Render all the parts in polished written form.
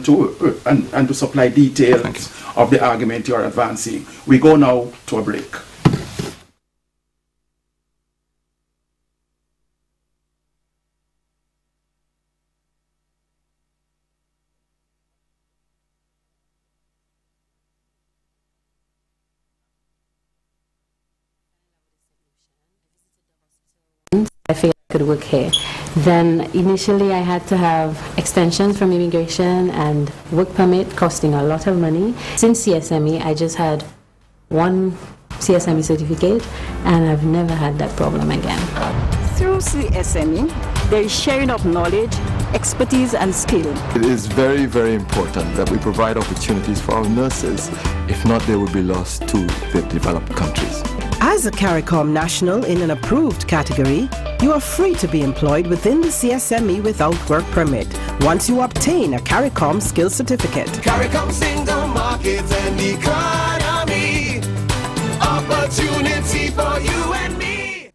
and to supply details of the argument you are advancing. We go now to a break. I figured I could work here. Then initially I had to have extensions from immigration and work permit costing a lot of money. Since CSME, I just had one CSME certificate and I've never had that problem again. Through CSME, there is sharing of knowledge, expertise and skill. It is very, very important that we provide opportunities for our nurses. If not, they will be lost to the developed countries. As a CARICOM national in an approved category, you are free to be employed within the CSME without work permit once you obtain a CARICOM skill certificate. CARICOM single markets and economy, opportunity for you and me.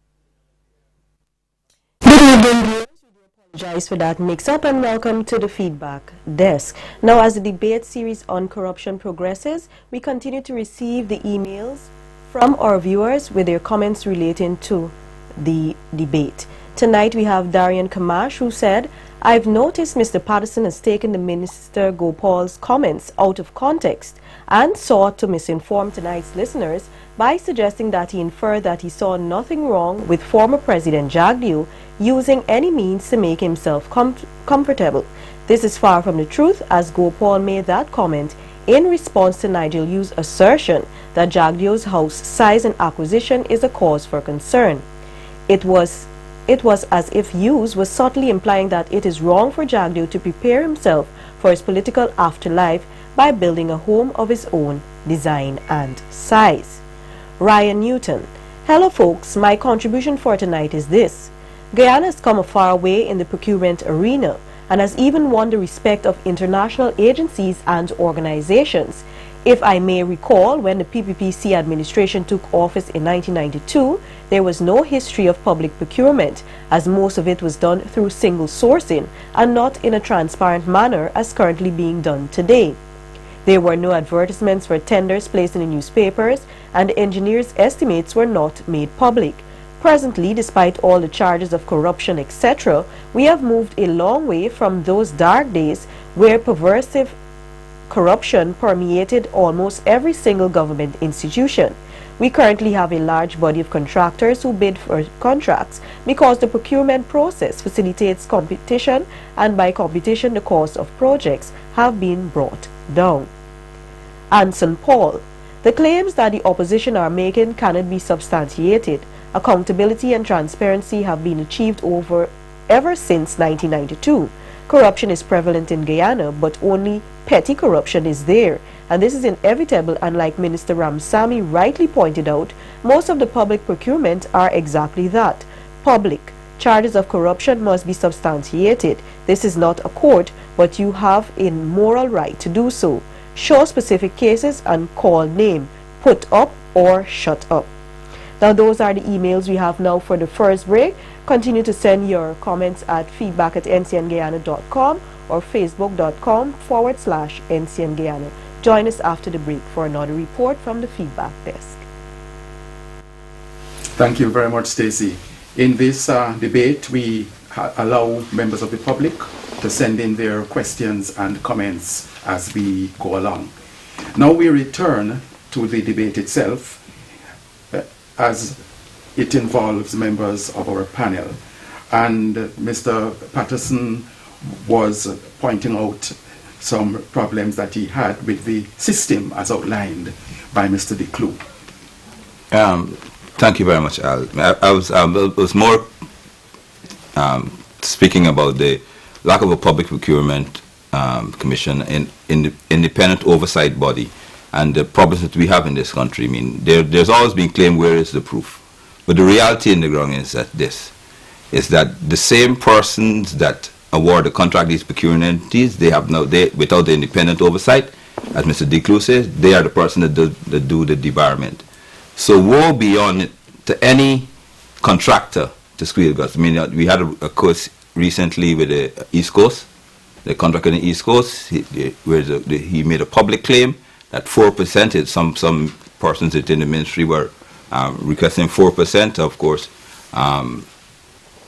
Good evening, viewers. We do apologize for that mix-up and welcome to the feedback desk. Now, as the debate series on corruption progresses, we continue to receive the emails from our viewers with their comments relating to the debate. Tonight we have Darian Kamash, who said, I've noticed Mr. Patterson has taken the Minister Gopaul's comments out of context and sought to misinform tonight's listeners by suggesting that he inferred that he saw nothing wrong with former President Jagdeo using any means to make himself comfortable. This is far from the truth, as Gopaul made that comment in response to Nigel Yu's assertion that Jagdeo's house size and acquisition is a cause for concern. It was as if Hughes was subtly implying that it is wrong for Jagdeo to prepare himself for his political afterlife by building a home of his own design and size. Ryan Newton: hello folks, my contribution for tonight is this. Guyana has come a far way in the procurement arena and has even won the respect of international agencies and organizations. If I may recall, when the PPPC administration took office in 1992, there was no history of public procurement, as most of it was done through single sourcing and not in a transparent manner as currently being done today. There were no advertisements for tenders placed in the newspapers, and engineers' estimates were not made public. Presently, despite all the charges of corruption, etc., we have moved a long way from those dark days where perversive corruption permeated almost every single government institution. We currently have a large body of contractors who bid for contracts because the procurement process facilitates competition, and by competition the cost of projects have been brought down. Anson Paul: the claims that the opposition are making cannot be substantiated. Accountability and transparency have been achieved ever since 1992. Corruption is prevalent in Guyana, but only petty corruption is there, and this is inevitable, and like Minister Ramsammy rightly pointed out, most of the public procurement are exactly that, public. Charges of corruption must be substantiated. This is not a court, but you have a moral right to do so. Show specific cases and call name, put up or shut up. Now, those are the emails we have now for the first break. Continue to send your comments at feedback@ncnguyana.com or facebook.com/ncnguyana. Join us after the break for another report from the feedback desk. Thank you very much, Stacey. In this debate, we allow members of the public to send in their questions and comments as we go along. Now we return to the debate itself, as it involves members of our panel. And Mr. Patterson was pointing out some problems that he had with the system as outlined by Mr. Clou. Thank you very much, Al. I was more speaking about the lack of a public procurement commission in the independent oversight body and the problems that we have in this country. I mean, there's always been claimed, where is the proof? But the reality in the ground is that the same persons that award the contract, these procurement entities, without the independent oversight, as Mr. Clou says, they are the person that do the debarment. So woe be on it to any contractor to squeal guts. I mean, we had a course recently with the East Coast, the contract on the East Coast, he made a public claim that 4%, some persons within the ministry were requesting 4%. Of course,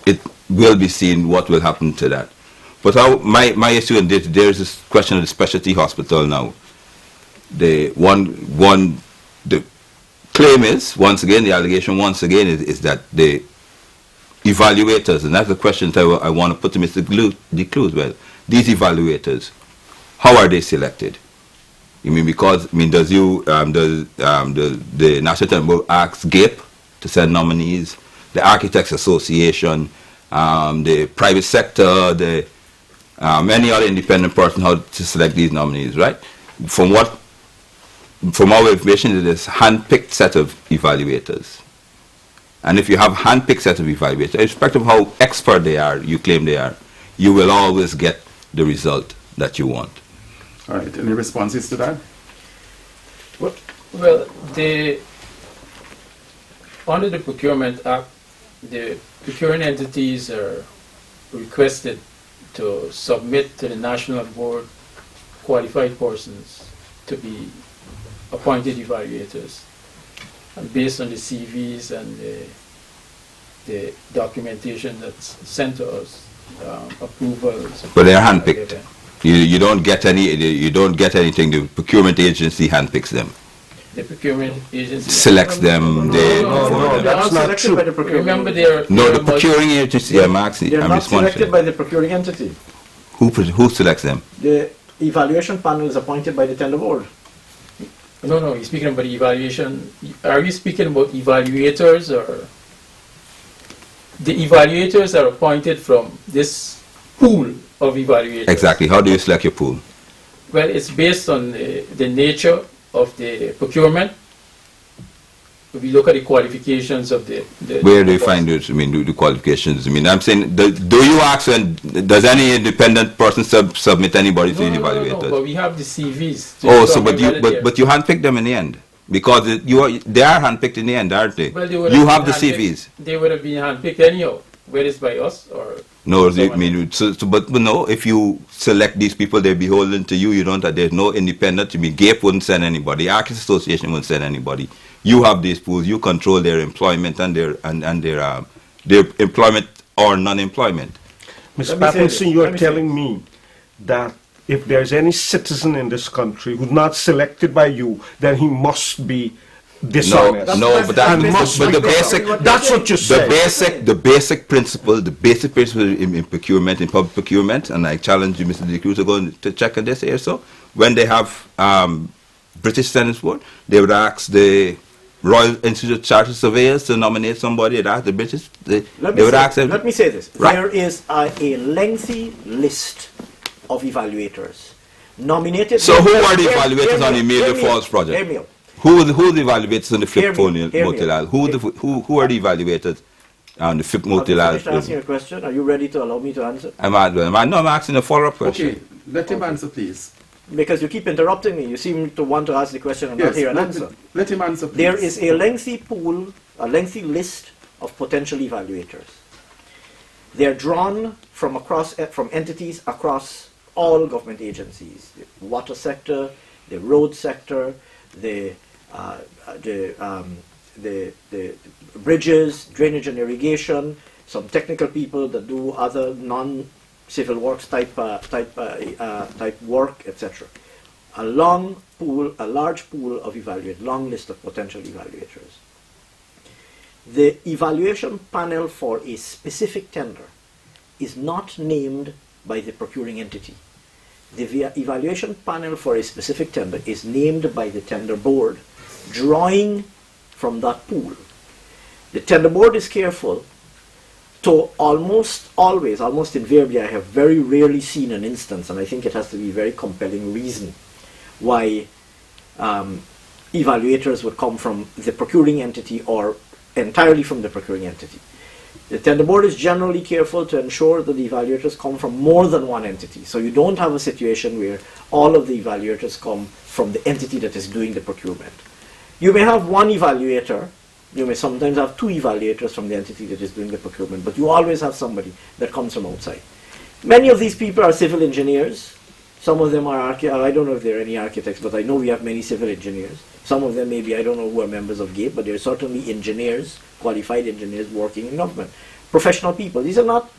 it will be seen what will happen to that. But my issue in this, there is this question of the specialty hospital now. The claim is, once again, the allegation once again is that the evaluators, and that's the question that I want to put to Mr. Clou as well. These evaluators, how are they selected? You mean because does the National Talent Board ask GAPE to send nominees, the Architects Association, the private sector, the any other independent person how to select these nominees, right? From our information, it is hand-picked set of evaluators. And if you have hand-picked set of evaluators, irrespective of how expert they are, you claim they are, you will always get the result that you want. All right, any responses to that? Well, under the Procurement Act, the procuring entities are requested to submit to the National Board qualified persons to be appointed evaluators. And based on the CVs and the documentation that's sent to us, approvals. But they're handpicked. You don't get anything. The procurement agency handpicks them. The procurement agency selects them. No, that's not true. By the Remember, the procuring agency. I'm asking. They're not selected by the procuring entity. Who selects them? The evaluation panel is appointed by the tender board. No, you're speaking about evaluation. Are you speaking about evaluators, or the evaluators are appointed from this pool of evaluators? Exactly. How do you select your pool? Well, it's based on the nature of the procurement. We look at the qualifications of the where do you find it? The qualifications. I'm saying, do you ask, and does any independent person submit anybody to the evaluators? No, but we have the CVs. But you handpick them in the end, because they are handpicked in the end, aren't they? Well, you have the CVs. They would have been handpicked anyhow, whether it's by us or. No, but no. If you select these people, they're beholden to you. You don't. There's no independent. GAPE wouldn't send anybody. Architects Association wouldn't send anybody. You have these pools. You control their employment and their employment or non-employment. Ms. Patterson, you are telling me that if there's any citizen in this country who's not selected by you, then he must be dishonest. But the basic. That's what you said. The basic principle in procurement, in public procurement, and I challenge you, Mr. Clou, to go to check on this here. So when they have British Standards Board, they would ask the Royal Institute of Chartered Surveyors to nominate somebody. They'd ask the British. Let me say this. Right. There is a lengthy list of evaluators nominated. So who are the evaluators on the Amelia Falls project? Who are the evaluators on the Flip Multilal? Who are the evaluators on the Flip Multilal? I'm asking you a question. Are you ready to allow me to answer? I'm asking a follow-up question. Okay, let him answer, please. Because you keep interrupting me. You seem to want to ask the question and not hear an answer. Let him answer, please. There is a lengthy pool, a lengthy list of potential evaluators. They are drawn from entities across all government agencies: the water sector, the road sector, the bridges, drainage and irrigation, some technical people that do other non-civil works type work, etc. A large pool of evaluators, long list of potential evaluators. The evaluation panel for a specific tender is not named by the procuring entity. The evaluation panel for a specific tender is named by the tender board, drawing from that pool. The tender board is careful to almost always, almost invariably, I have very rarely seen an instance, and I think it has to be a very compelling reason why evaluators would come from the procuring entity or entirely from the procuring entity. The tender board is generally careful to ensure that the evaluators come from more than one entity. So you don't have a situation where all of the evaluators come from the entity that is doing the procurement. You may have one evaluator, you may sometimes have two evaluators from the entity that is doing the procurement, but you always have somebody that comes from outside. Many of these people are civil engineers. Some of them are I don't know if there are any architects, but I know we have many civil engineers. Some of them maybe, I don't know who are members of GAPE, but they're certainly engineers, qualified engineers working in government. Professional people. These are not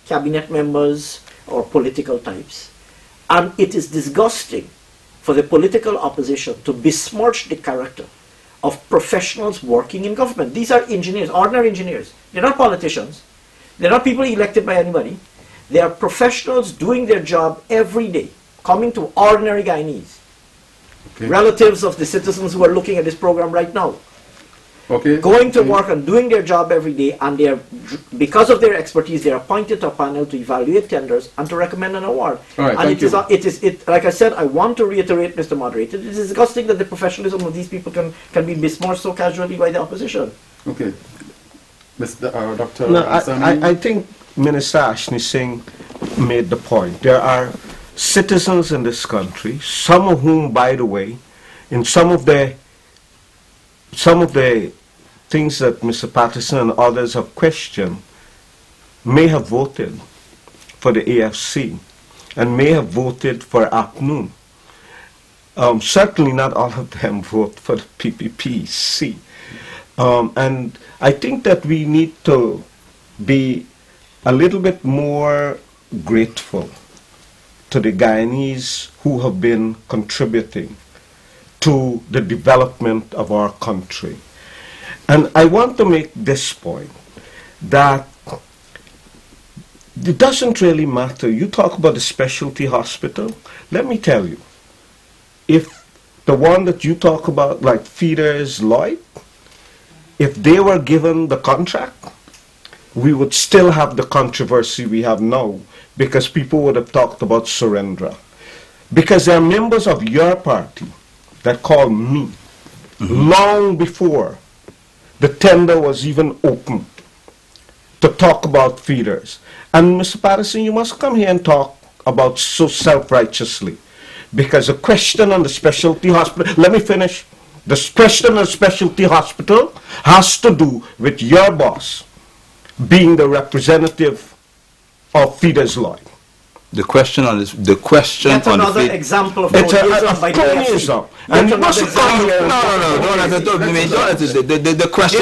cabinet members or political types. And it is disgusting for the political opposition to besmirch the character of professionals working in government. These are engineers, ordinary engineers. They're not politicians. They're not people elected by anybody. They are professionals doing their job every day, coming to ordinary Guyanese, relatives of the citizens who are looking at this program right now. Going to work and doing their job every day, and they are, because of their expertise, they are appointed to a panel to evaluate tenders and to recommend an award. And like I said, I want to reiterate, Mr. Moderator, it is disgusting that the professionalism of these people can be besmirched so casually by the opposition. Okay. Mr. Dr. No, I think Minister Ashni Singh made the point. There are citizens in this country, some of whom, by the way, in some of the things that Mr. Patterson and others have questioned, may have voted for the AFC and may have voted for APNU. Certainly not all of them vote for the PPPC. And I think that we need to be a little bit more grateful to the Guyanese who have been contributing to the development of our country. And I want to make this point, that it doesn't really matter. You talk about the specialty hospital. Let me tell you, if the one that you talk about, like Feeders Lloyd, if they were given the contract, we would still have the controversy we have now, because people would have talked about surrender. Because there are members of your party that called me long before the tender was even open to talk about feeders. And Mr. Patterson, you must come here and talk about so self-righteously. Because the question on the specialty hospital, let me finish. The question on the specialty hospital has to do with your boss being the representative of Feeders Lloyd. The question on this, the question That's on another the example of cronyism by the AFC. And you must come here. The question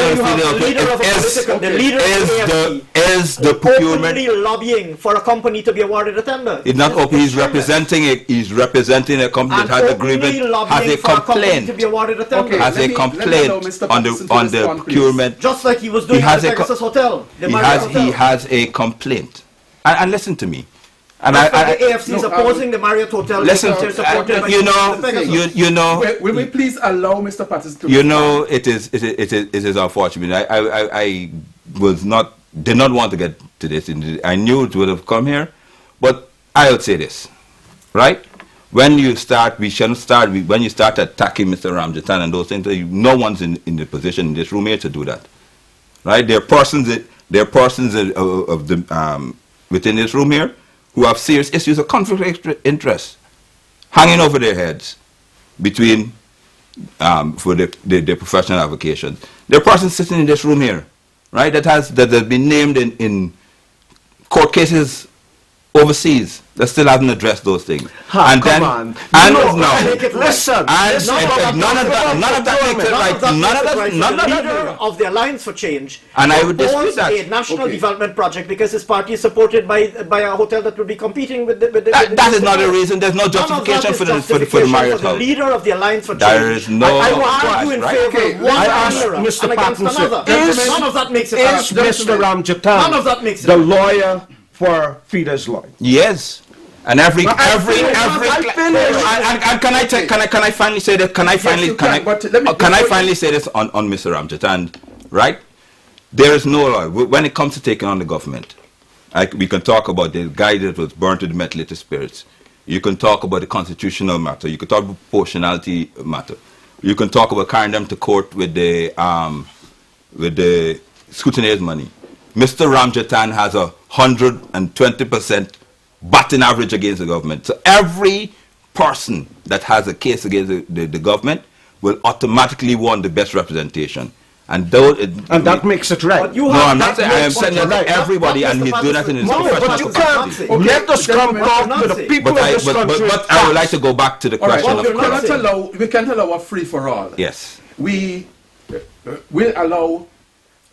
is the procurement lobbying for a company to be awarded a tender. It's not open. He's representing a company that has a grievance, has a complaint, has a complaint on the procurement. Just like he was doing at the Pegasus Hotel. He has a complaint. And listen to me. And the AFC is opposing the Marriott Hotel. Listen, you know. Will we please allow Mr. Patterson to? You know, it is unfortunate. I did not want to get to this. I knew it would have come here, but I would say this, right? When you start, we shouldn't start. When you start attacking Mr. Ramjatan and those things, no one's in the position in this room here to do that, right? There are persons of the within this room here who have serious issues of conflict of interest hanging over their heads between for their professional avocations. There are persons sitting in this room here, right, that has been named in court cases overseas that still haven't addressed those things. None of that makes it right. None of that leader of the Alliance for Change, and I would dispute that, a national development project because his party is supported by a hotel that will be competing with the that is not a reason. There's no justification for the Marriott House. The leader of the Alliance for Change. There is no. I will argue in favor of one Mr. Patterson. None of that makes it right. Mr. Ramjatan, none of that makes it the lawyer for Feeders Lloyd. Yes, and every can I finally say that? Can I finally say this on Mr. Ramjatan? Right? There is no law when it comes to taking on the government. We can talk about the guy that was burnt with methylated spirits. You can talk about the constitutional matter. You can talk about proportionality matter. You can talk about carrying them to court with the scrutinized money. Mr. Ramjatan has 120% batting average against the government. So every person that has a case against the government will automatically want the best representation. And that makes it right. But you no, have I'm not saying I am saying that right. to everybody, and he's doing that in his No, professional but you capacity. can't. Let us come talk to the people of this country. But I would like to go back to the question of corruption. We can't allow a free-for-all. Yes. We will allow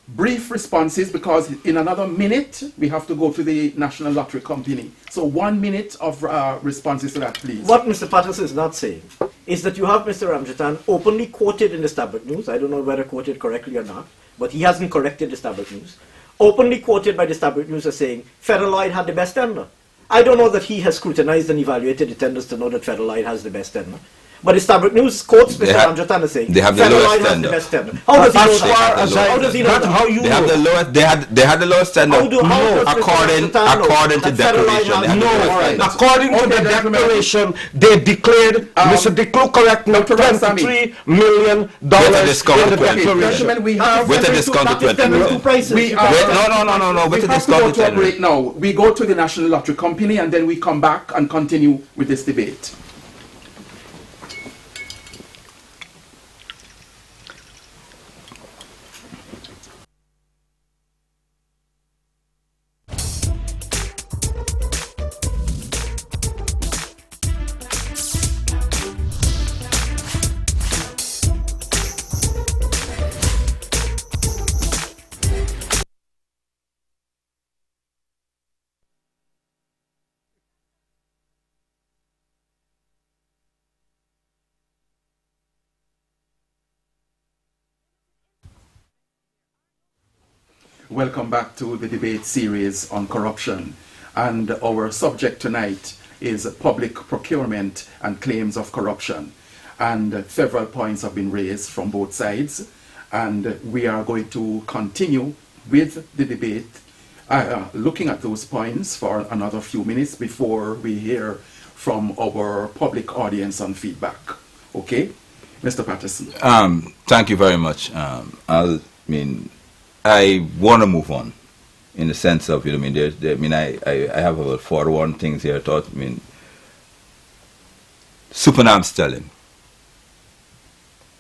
brief responses because in another minute we have to go to the National Lottery Company. So 1 minute of responses to that, please. What Mr. Patterson is not saying is that you have Mr. Ramjatan openly quoted in the Stabbert News. I don't know whether quoted correctly or not, but he hasn't corrected the Stabbert News. Openly quoted by the Stabbert News as saying Federal Lloyd had the best tender. I don't know that he has scrutinized and evaluated the tenders to know that Federal Lloyd has the best tender. But the Stabbert News quotes Mr. Ramjatan as saying they have the Federal lowest Lloyd has tender. the best tender. How does he know that? How does he know that? How you They have the lowest. They had the lowest tender. According to declaration. According to the declaration, they declared, Mr. De Clou, correct me, $23 million in the declaration. We have with a discount of 20%. No. With a discount of 20%. Now we go to the National Lottery Company and then we come back and continue with this debate. Welcome back to the debate series on corruption, and our subject tonight is public procurement and claims of corruption, and several points have been raised from both sides, and we are going to continue with the debate looking at those points for another few minutes before we hear from our public audience on feedback. Okay, Mr. Patterson. Thank you very much. I want to move on, in the sense of, I have about 41 things here. Supernam sterling.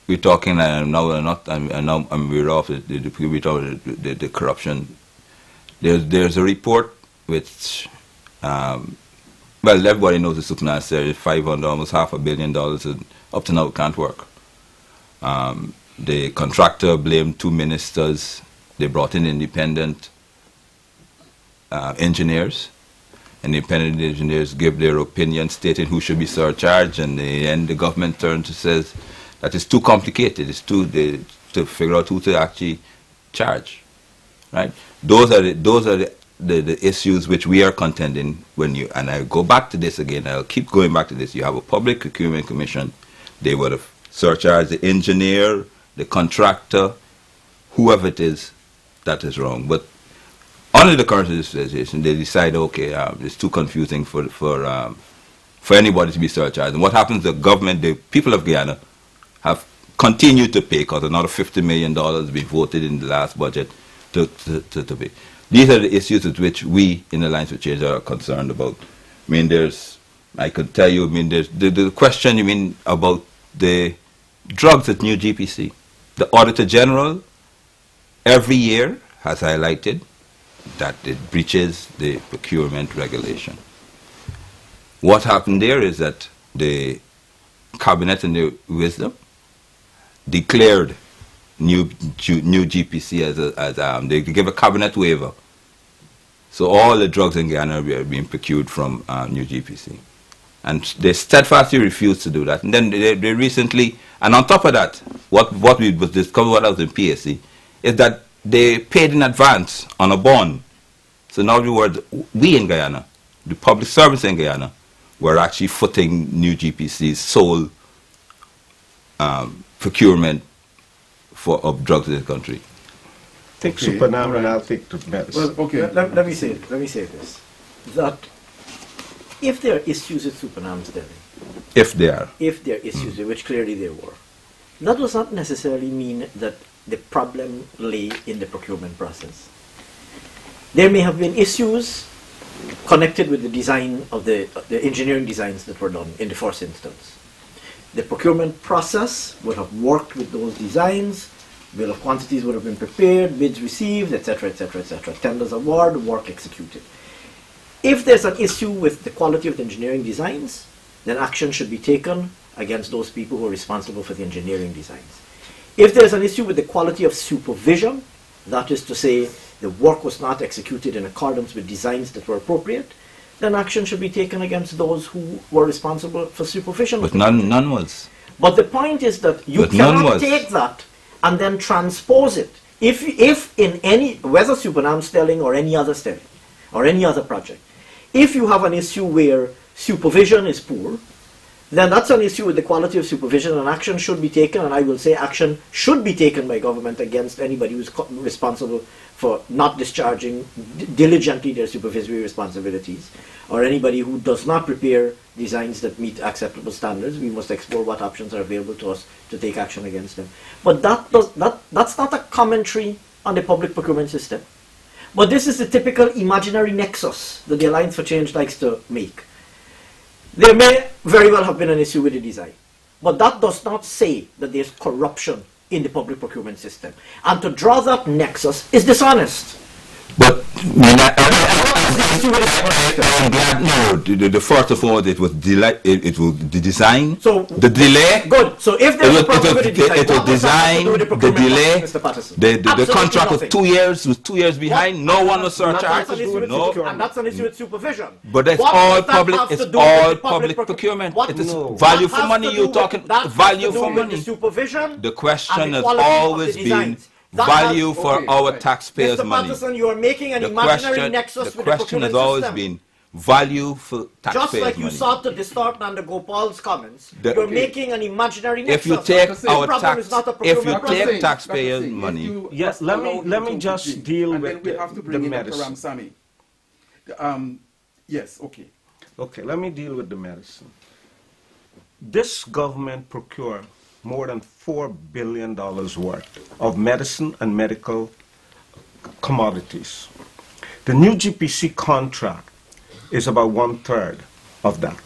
We're talking, and now we're off the corruption. There's a report which, well, everybody knows the supernam sterling is $500, almost $500 million, and up to now it can't work. The contractor blamed 2 ministers. They brought in independent engineers. Independent engineers give their opinion stating who should be surcharged, and then the government turns to says that it's too complicated. It's to figure out who to actually charge, right? Those are the issues which we are contending and I go back to this again. I'll keep going back to this. You have a public procurement commission. They would have surcharged the engineer, the contractor, whoever it is. That is wrong. But under the current legislation, they decide, okay, it's too confusing for anybody to be surcharged. And what happens? The government, the people of Guyana, have continued to pay because another $50 million been voted in the last budget to pay. These are the issues with which we in the Alliance for Change are concerned about. I could tell you, there's the question, about the drugs at New GPC. The Auditor General every year has highlighted that it breaches the procurement regulation. What happened there is that the Cabinet in their wisdom declared new GPC as they give a cabinet waiver. So all the drugs in Guyana are being procured from new GPC. And they steadfastly refused to do that. And then they recently, and on top of that, what we discovered what was in PSC, is that they paid in advance on a bond. So in other words, we in Guyana, the public servants in Guyana, were actually footing new GPC's sole procurement of drugs in the country. Take Supernam and I'll take the medicine. Well, okay. Let me say this. That if there are issues with Supernam sterling, if there are issues, which clearly there were, that does not necessarily mean that the problem lay in the procurement process. There may have been issues connected with the design of the engineering designs that were done in the first instance. The procurement process would have worked with those designs Bill of quantities would have been prepared, bids received, etc., etc., etc. Tenders award, work executed. If there's an issue with the quality of the engineering designs, then action should be taken against those people who are responsible for the engineering designs. If there's an issue with the quality of supervision, that is to say, the work was not executed in accordance with designs that were appropriate, then action should be taken against those who were responsible for supervision. But none was. But the point is that you cannot take that and then transpose it. If in any, whether Supernam Stelling or any other Stelling, or any other project, if you have an issue where supervision is poor, then that's an issue with the quality of supervision, and action should be taken, and I will say action should be taken by government against anybody who's responsible for not discharging diligently their supervisory responsibilities, or anybody who does not prepare designs that meet acceptable standards. We must explore what options are available to us to take action against them. But that's not a commentary on the public procurement system. But this is the typical imaginary nexus that the Alliance for Change likes to make. There may very well have been an issue with the design, but that does not say that there's corruption in the public procurement system. And to draw that nexus is dishonest. But I'm glad, no, the first of all, it was the design, so the delay. Good. So if there's a problem with the design, it was design, the delay, Mr. Patterson? the contract was 2 years, behind. No one was surcharged. No, and that's an issue with supervision. But that's all public. It's all public procurement. It is value for money. You're talking value for money. Supervision. The question has always been value for our taxpayers' money. Mr. Patterson, you are making an imaginary nexus with the procurement system. The question has always been value for taxpayers' money. Just like you sought to distort Nanda Gopal's comments, you're making an imaginary nexus. If you take our tax, if you take taxpayers' money, yes, let me just deal with the medicine. Ramsammy. Yes, okay. Okay, let me deal with the medicine. This government procured more than $4 billion worth of medicine and medical commodities. The new GPC contract is about 1/3 of that.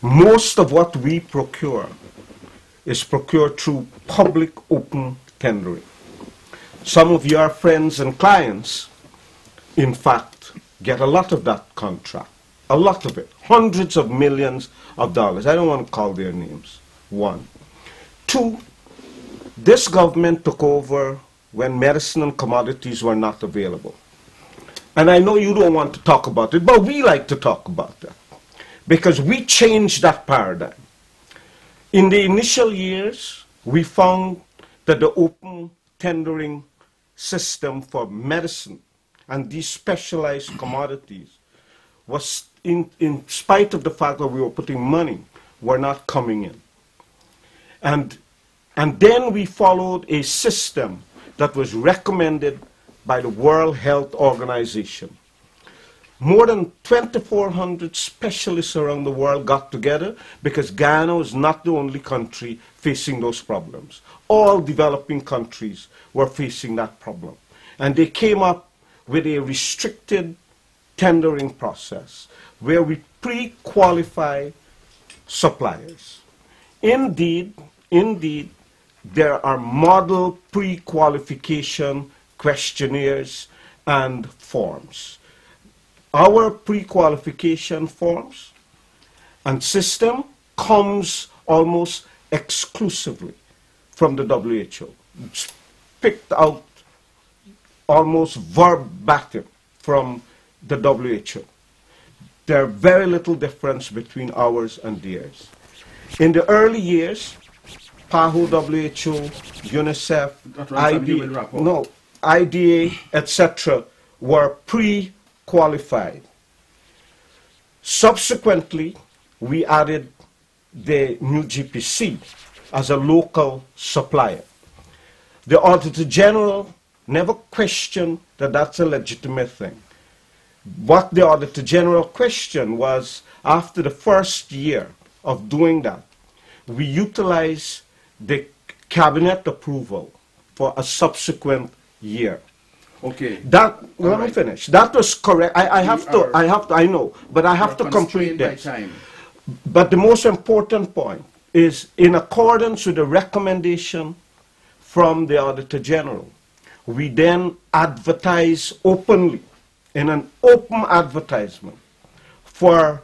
Most of what we procure is procured through public open tendering. Some of your friends and clients, in fact, get a lot of that contract, a lot of it, hundreds of millions of dollars. I don't want to call their names. One. Two, this government took over when medicine and commodities were not available. And I know you don't want to talk about it, but we like to talk about that because we changed that paradigm. In the initial years, we found that the open tendering system for medicine and these specialized commodities was, in spite of the fact that we were putting money, were not coming in. And then we followed a system that was recommended by the World Health Organization. More than 2,400 specialists around the world got together because Ghana was not the only country facing those problems. All developing countries were facing that problem. And they came up with a restricted tendering process where we pre-qualify suppliers. Indeed, there are model pre-qualification questionnaires and forms. Our pre-qualification forms and system comes almost exclusively from the WHO. It's picked out almost verbatim from the WHO. There's very little difference between ours and theirs. In the early years, PAHO, WHO, UNICEF, IDA, etc. were pre-qualified. Subsequently, we added the new GPC as a local supplier. The Auditor General never questioned that that's a legitimate thing. What the Auditor General questioned was, after the first year of doing that, we utilized the cabinet approval for a subsequent year. Okay. That, let me finish. That was correct. I know, but I have to complete this. But the most important point is, in accordance with the recommendation from the Auditor General. We then advertise openly, in an open advertisement, for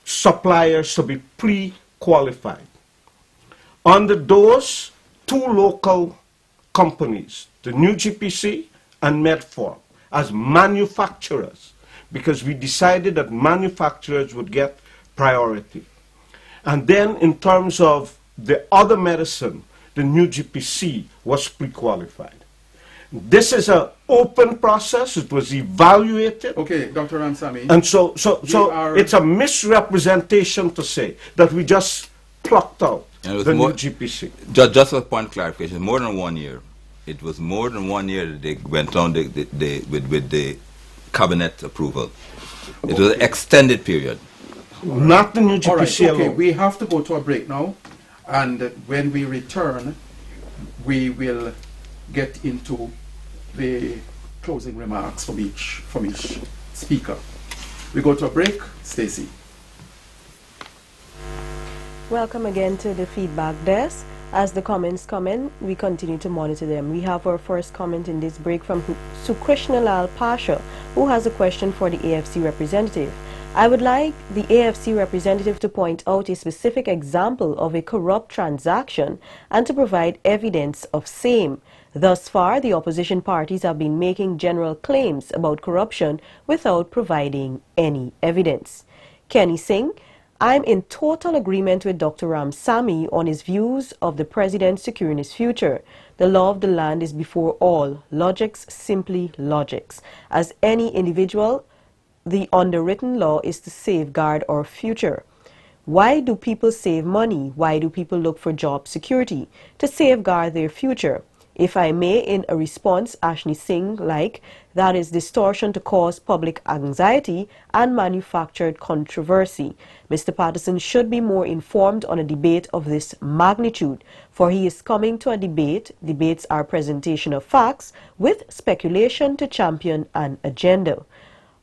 suppliers to be pre-qualified. Under those, 2 local companies, the new GPC and Medform, as manufacturers, because we decided that manufacturers would get priority. And then in terms of the other medicine, the new GPC was pre-qualified. This is an open process. It was evaluated. Okay, Dr. Ramsammy. And so it's a misrepresentation to say that we just plucked out the new GPC. Just a point of clarification, more than 1 year. It was more than 1 year that they went on with the cabinet approval. It was an extended period. Not the new GPC All right, okay, alone. we have to go to a break now. And when we return, we will get into the closing remarks from each speaker. We go to a break. Stacey. Welcome again to the feedback desk. As the comments come in, we continue to monitor them. We have our first comment in this break from Sukrishnalal Pasha, who has a question for the AFC representative. I would like the AFC representative to point out a specific example of a corrupt transaction and to provide evidence of same. Thus far, the opposition parties have been making general claims about corruption without providing any evidence. Kenny Singh, I'm in total agreement with Dr. Ramsammy on his views of the president securing his future. The law of the land is before all. Logics, simply logics. As any individual, the underwritten law is to safeguard our future. Why do people save money? Why do people look for job security? To safeguard their future. If I may, in a response, Ashni Singh, that is distortion to cause public anxiety and manufactured controversy. Mr. Patterson should be more informed on a debate of this magnitude, for he is coming to a debate. Debates are presentation of facts with speculation to champion an agenda.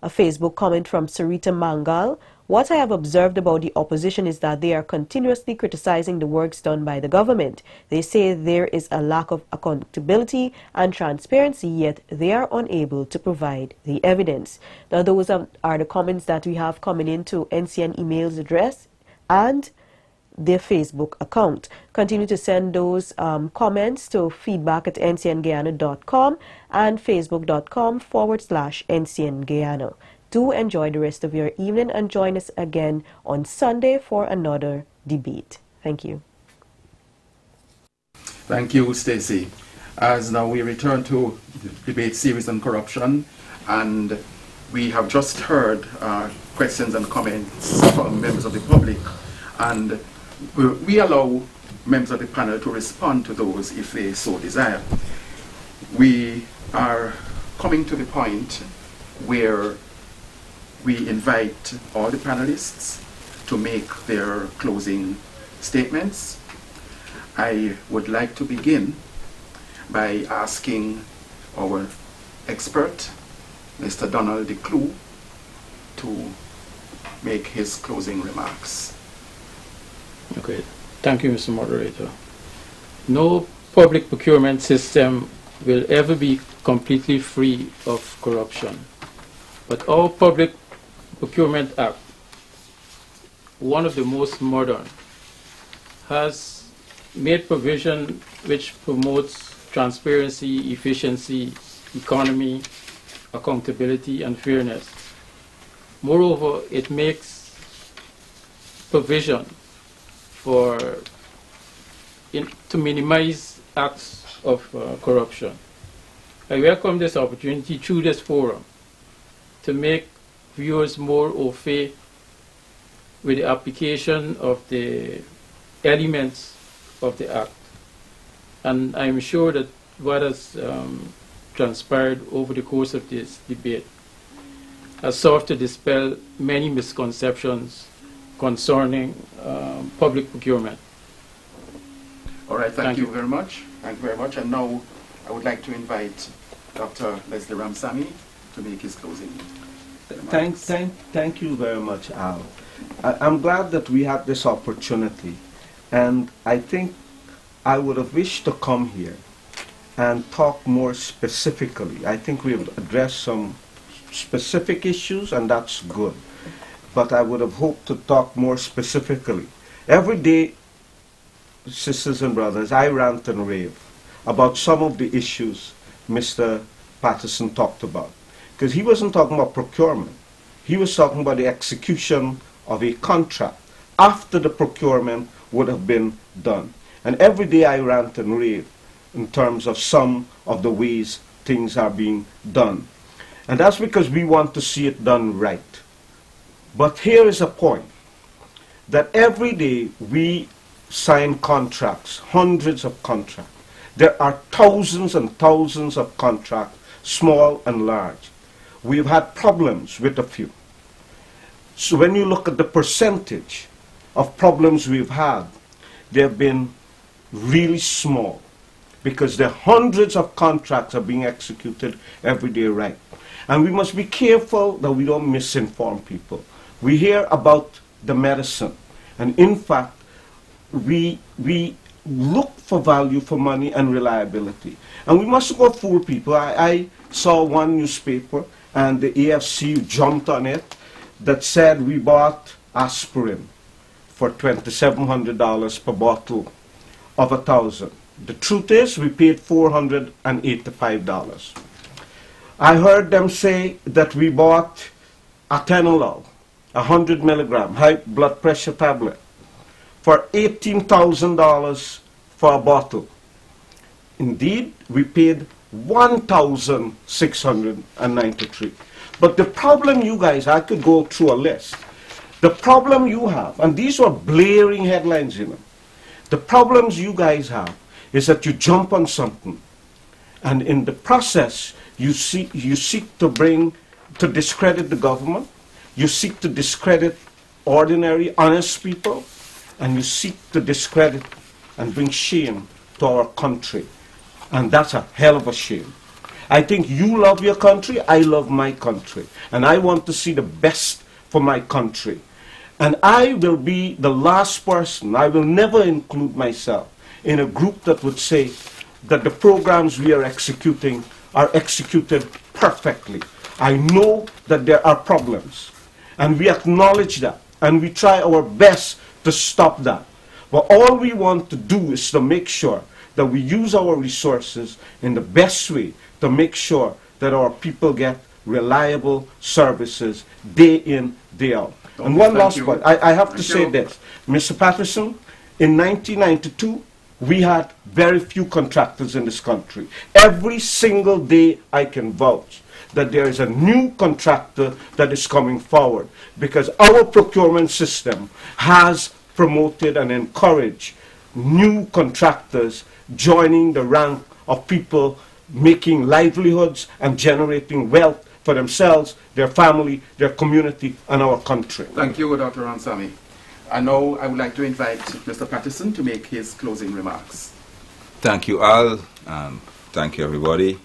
A Facebook comment from Sarita Mangal. What I have observed about the opposition is that they are continuously criticizing the works done by the government. They say there is a lack of accountability and transparency, yet they are unable to provide the evidence. Now, those are the comments that we have coming into NCN emails address and their Facebook account. Continue to send those comments to feedback@ncnguyana.com and facebook.com/ncnguyana. Do enjoy the rest of your evening and join us again on Sunday for another debate. Thank you. Thank you, Stacey. As now we return to the debate series on corruption, and we have just heard questions and comments from members of the public, and we allow members of the panel to respond to those if they so desire. We are coming to the point where we invite all the panelists to make their closing statements. I would like to begin by asking our expert, Mr. Donald de Clou, to make his closing remarks. Okay, thank you, Mr. Moderator. No public procurement system will ever be completely free of corruption, but our Public Procurement Act, one of the most modern, has made provision which promotes transparency, efficiency, economy, accountability, and fairness. Moreover, it makes provision to minimize acts of corruption. I welcome this opportunity through this forum to make viewers more au fait with the application of the elements of the Act. And I'm sure that what has transpired over the course of this debate has served to dispel many misconceptions concerning public procurement. All right, thank you very much. Thank you very much. And now I would like to invite Dr. Leslie Ramsammy to make his closing remarks. Thank you very much, Al. I'm glad that we had this opportunity, and I think I would have wished to come here and talk more specifically. I think we have addressed some specific issues, and that's good. But I would have hoped to talk more specifically. Every day, sisters and brothers, I rant and rave about some of the issues Mr. Patterson talked about. Because he wasn't talking about procurement. He was talking about the execution of a contract after the procurement would have been done. And every day I rant and rave in terms of some of the ways things are being done. And that's because we want to see it done right. But here is a point, that every day we sign contracts, hundreds of contracts. There are thousands and thousands of contracts, small and large. We've had problems with a few. So when you look at the percentage of problems we've had, they've been really small, because there are hundreds of contracts are being executed every day right. And we must be careful that we don't misinform people. We hear about the medicine, and in fact, we look for value for money and reliability. And we mustn't go fool people. I saw one newspaper, and the AFC jumped on it, that said we bought aspirin for $2,700 per bottle of 1,000. The truth is, we paid $485. I heard them say that we bought atenolol, 100 milligram high blood pressure tablet, for $18,000 for a bottle. Indeed, we paid $1,693. But the problem you guys, I could go through a list. The problem you have, and these were blaring headlines, you know. The problems you guys have is that you jump on something, and in the process, you seek to discredit the government, you seek to discredit ordinary, honest people, and you seek to discredit and bring shame to our country. And that's a hell of a shame. I think you love your country, I love my country, and I want to see the best for my country. And I will be the last person, I will never include myself in a group that would say that the programs we are executing are executed perfectly. I know that there are problems, and we acknowledge that, and we try our best to stop that. But all we want to do is to make sure that we use our resources in the best way to make sure that our people get reliable services day in, day out. Okay, and one last you. point, I have to say this. Mr. Patterson, in 1992, we had very few contractors in this country. Every single day I can vouch that there is a new contractor that is coming forward, because our procurement system has promoted and encouraged new contractors joining the rank of people making livelihoods and generating wealth for themselves, their family, their community, and our country. Thank you, Dr. Ramsammy. And now I would like to invite Mr. Patterson to make his closing remarks. Thank you, Al. Thank you, everybody.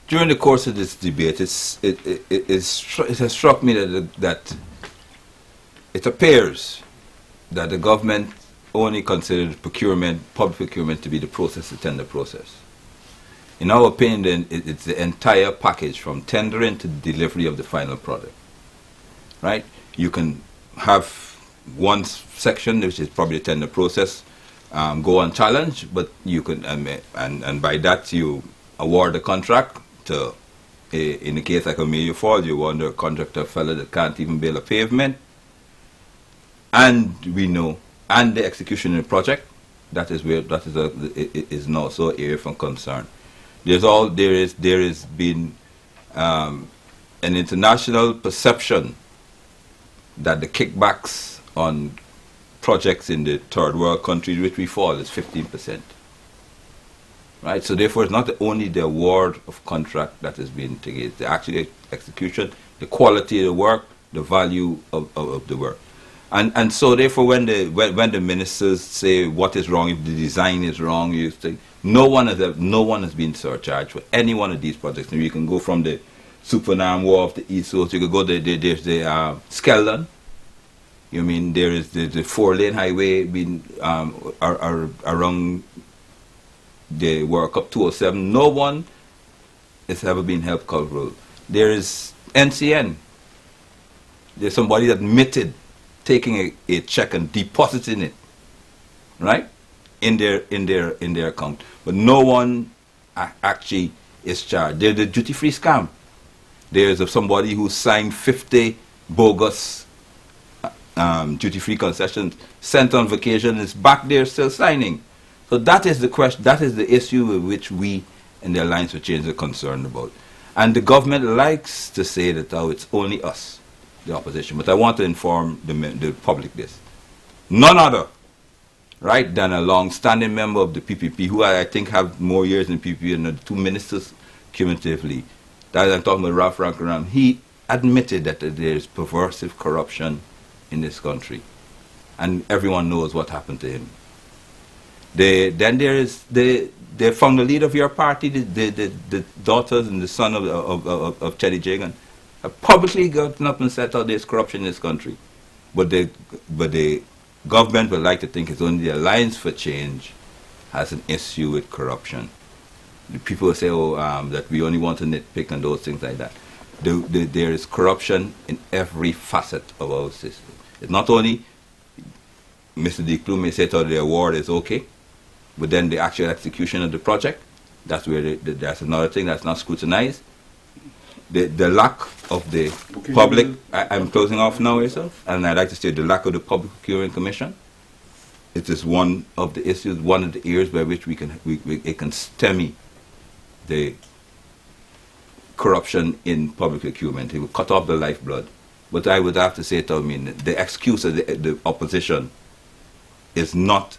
During the course of this debate, it has struck me that it appears that the government only considered procurement, public procurement, to be the process, the tender process. In our opinion, it's the entire package from tendering to delivery of the final product. Right? You can have one section, which is probably the tender process, go on challenge, but you can, and by that you award the contract to, in the case like Amelia Falls, you award a contractor fellow that can't even build a pavement, and we know, and the execution of the project, that is where is now so area of concern. There has been an international perception that the kickbacks on projects in the third world countries which we fall is 15%. Right? So therefore it's not only the award of contract that is being taken, it's the actual execution, the quality of the work, the value of the work. And so therefore when the ministers say what is wrong, if the design is wrong, you say, no one has been surcharged for any one of these projects. And you can go from the Supernan War of the East Coast, you could go there's the Skeldon, You mean there is the 4-lane highway being around the World Cup 207. No one has ever been held culpable. There is NCN. There's somebody that admitted taking a check and depositing it, right, in their account, but no one actually is charged. There's the duty-free scam. There's somebody who signed 50 bogus duty-free concessions, sent on vacation, is back there still signing. So that is the question. That is the issue with which we in the Alliance for Change are concerned about. And the government likes to say that it's only us, the opposition. But I want to inform the public this. None other, right, than a long-standing member of the PPP, who I think have more years in PPP than the 2 ministers cumulatively. That I'm talking about Ralph Rankaram. He admitted that there is perversive corruption in this country. And everyone knows what happened to him. Then there is they found the leader of your party, the daughters and the son of Chetty Jagan, have publicly gotten up and said, "Oh, there's corruption in this country." But the government would like to think it's only the Alliance for Change has an issue with corruption. The people say, that we only want to nitpick and those things like that. There is corruption in every facet of our system. It's not only Mr. D. Clou may say that the award is okay, but then the actual execution of the project, that's where that's another thing that's not scrutinized. The lack of the public, I'm closing off now, yourself, and I'd like to say the lack of the Public Procurement Commission. It is one of the issues, one of the areas by which it can stymie the corruption in public procurement. It will cut off the lifeblood. But I would have to say, the excuse of the opposition is not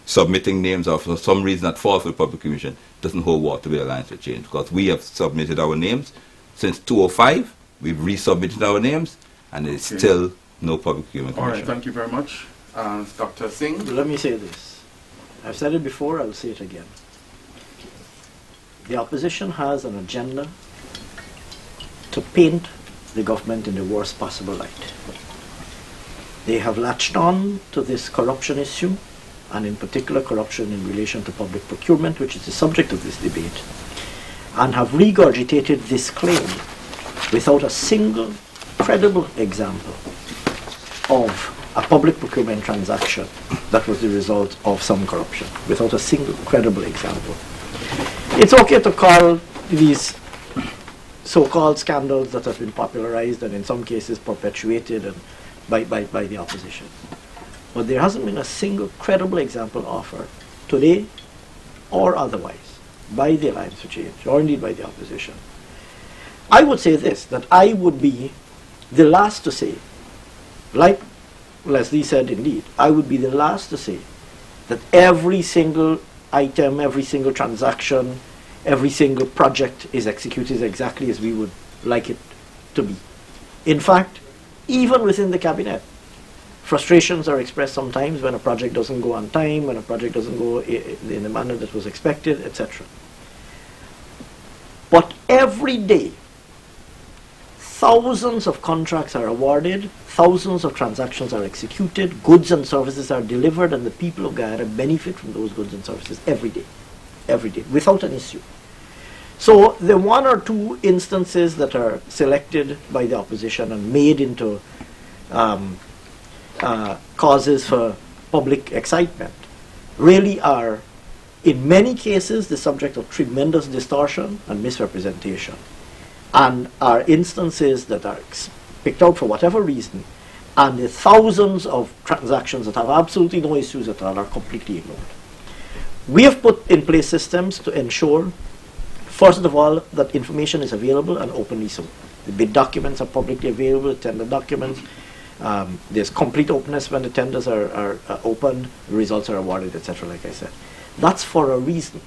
submitting names or for some reason that falls for the Public Commission doesn't hold water with the Alliance for Change, because we have submitted our names since 2005. We've resubmitted our names, and there's still no Public Procurement Commission. All right, thank you very much. Dr. Singh? Let me say this. I've said it before, I'll say it again. The opposition has an agenda to paint the government in the worst possible light. They have latched on to this corruption issue, and in particular corruption in relation to public procurement, which is the subject of this debate, and have regurgitated this claim without a single credible example of a public procurement transaction that was the result of some corruption, without a single credible example. It's okay to call these so-called scandals that have been popularized and in some cases perpetuated and by the opposition. But there hasn't been a single credible example offered today or otherwise by the Alliance for Change or indeed by the opposition. I would say this, that I would be the last to say, like Leslie said indeed, I would be the last to say that every single item, every single transaction, every single project is executed exactly as we would like it to be. In fact, even within the cabinet, frustrations are expressed sometimes when a project doesn't go on time, when a project doesn't go in the manner that was expected, etc. But every day, thousands of contracts are awarded, thousands of transactions are executed, goods and services are delivered, and the people of Guyana benefit from those goods and services every day, without an issue. So the 1 or 2 instances that are selected by the opposition and made into causes for public excitement really are, in many cases, the subject of tremendous distortion and misrepresentation, and are instances that are picked out for whatever reason, and the thousands of transactions that have absolutely no issues at all are completely ignored. We have put in place systems to ensure, first of all, that information is available and openly so. The bid documents are publicly available, the tender documents. There's complete openness when the tenders are opened, the results are awarded, etc., like I said. That's for a reason.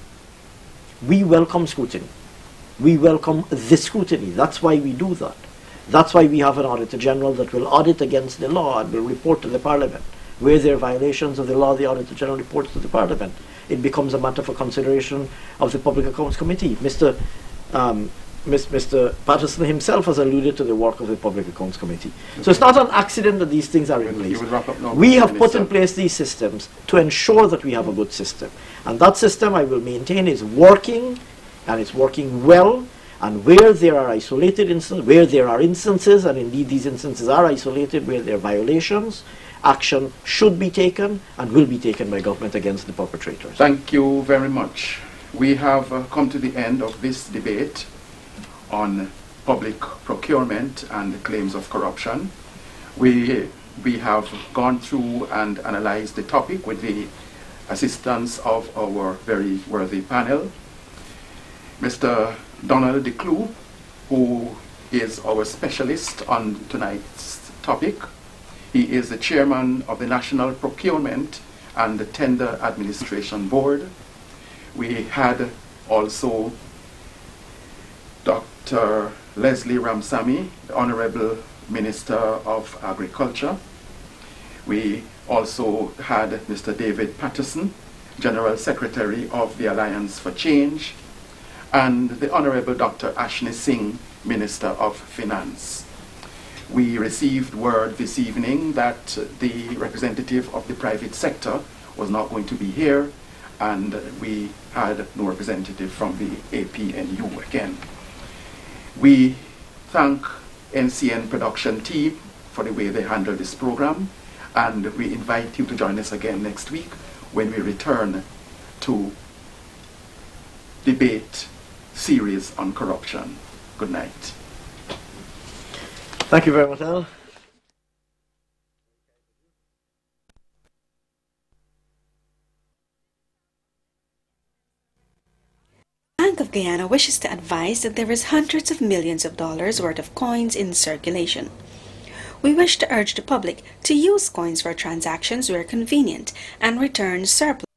We welcome scrutiny. We welcome the scrutiny. That's why we do that. That's why we have an Auditor General that will audit against the law and will report to the Parliament. Where there are violations of the law, the Auditor General reports to the Parliament. It becomes a matter for consideration of the Public Accounts Committee. Mr. Mr. Patterson himself has alluded to the work of the Public Accounts Committee. So it's not an accident that these things are in place. We have put in place these systems to ensure that we have a good system. And that system, I will maintain, is working, and it's working well. And where there are isolated instances, where there are instances, and indeed these instances are isolated, where there are violations, action should be taken and will be taken by government against the perpetrators. Thank you very much. We have come to the end of this debate on public procurement and the claims of corruption. We have gone through and analyzed the topic with the assistance of our very worthy panel. Mr. Donald de Clou, who is our specialist on tonight's topic. He is the chairman of the National Procurement and the Tender Administration Board. We had also Dr. Leslie Ramsammy, the Honorable Minister of Agriculture. We also had Mr. David Patterson, General Secretary of the Alliance for Change, and the Honorable Dr. Ashni Singh, Minister of Finance. We received word this evening that the representative of the private sector was not going to be here, and we had no representative from the APNU again. We thank NCN production team for the way they handle this program, and we invite you to join us again next week when we return to debate series on corruption. Good night. Thank you very much, Al. Bank of Guyana wishes to advise that there is hundreds of millions of dollars worth of coins in circulation. We wish to urge the public to use coins for transactions where convenient and return surplus